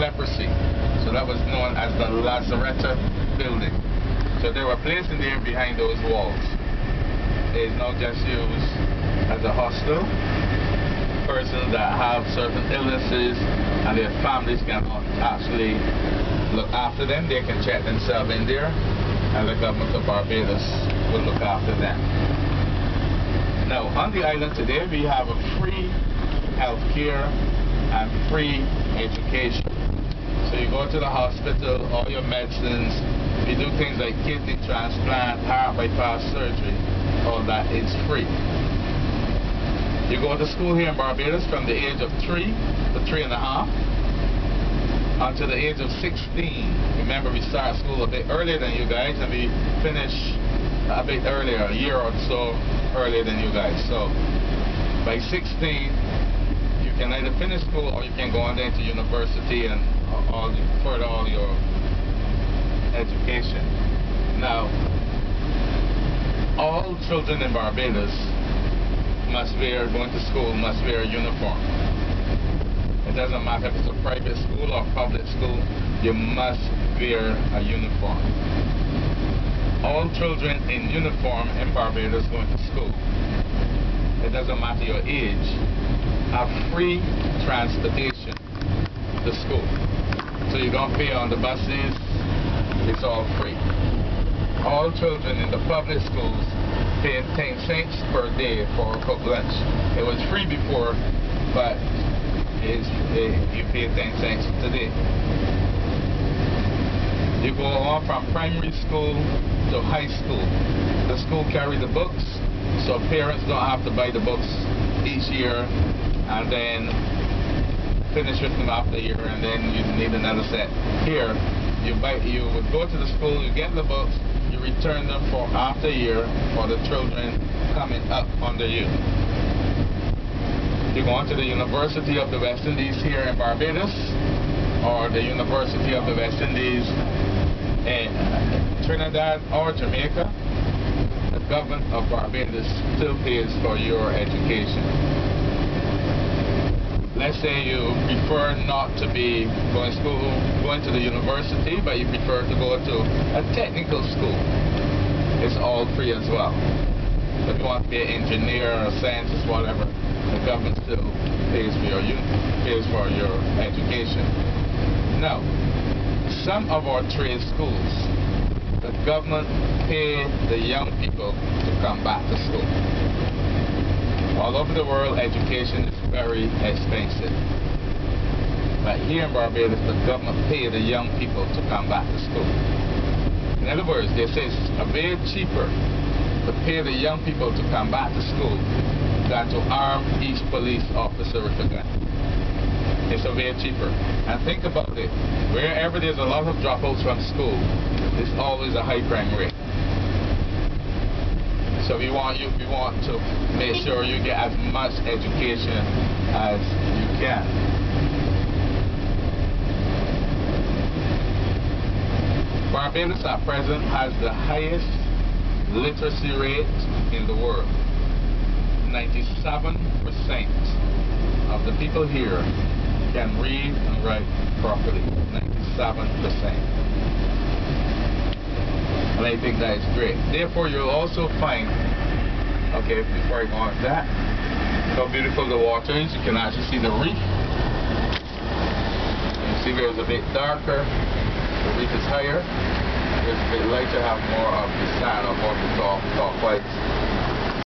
leprosy. So that was known as the Lazaretta building. So they were placed in there behind those walls. It is now just used as a hostel. Persons that have certain illnesses and their families cannot actually look after them, they can check themselves in there, and the government of Barbados will look after them. Now, on the island today, we have a free health care and free education. So you go to the hospital, all your medicines, you do things like kidney transplant, heart bypass surgery, all that is free. You go to school here in Barbados from the age of 3 to 3 and a half until the age of 16. Remember, we start school a bit earlier than you guys, and we finish a bit earlier, a year or so earlier than you guys. So by 16, you can either finish school or you can go on then to university and further all your education. Now, all children in Barbados going to school must wear a uniform. It doesn't matter if it's a private school or public school, you must wear a uniform. All children in uniform in Barbados going to school, it doesn't matter your age, have free transportation to school. So you don't pay on the buses, it's all free. All children in the public schools pay 10 cents per day for a cooked lunch. It was free before, but you pay 10 cents today. You go on from primary school to high school. The school carry the books, so parents don't have to buy the books each year and then finish with them after a year and then you need another set. Here, you would go to the school, you get the books, you return them for after a year for the children coming up under you. You go on to the University of the West Indies here in Barbados, or the University of the West Indies in Trinidad or Jamaica. The government of Barbados still pays for your education. Let's say you prefer not to be going to the university, but you prefer to go to a technical school. It's all free as well. If you want to be an engineer or a scientist, whatever, the government still pays for your education. Now, some of our trade schools, the government pay the young people to come back to school. All over the world, education is very expensive. But here in Barbados, the government pays the young people to come back to school. In other words, they say it's a bit cheaper to pay the young people to come back to school than to arm each police officer with a gun. It's a bit cheaper. And think about it. Wherever there's a lot of dropouts from school, there's always a high crime rate. So we want to make sure you get as much education as you can. Barbados at present has the highest literacy rate in the world. 97% of the people here can read and write properly. 97%. And I think that is great. Therefore, you'll also find, okay, before I go on that, how beautiful the water is. You can actually see the reef. You see where it's a bit darker, the reef is higher. Where it's a bit lighter, have more of the sand or more of the soft whites.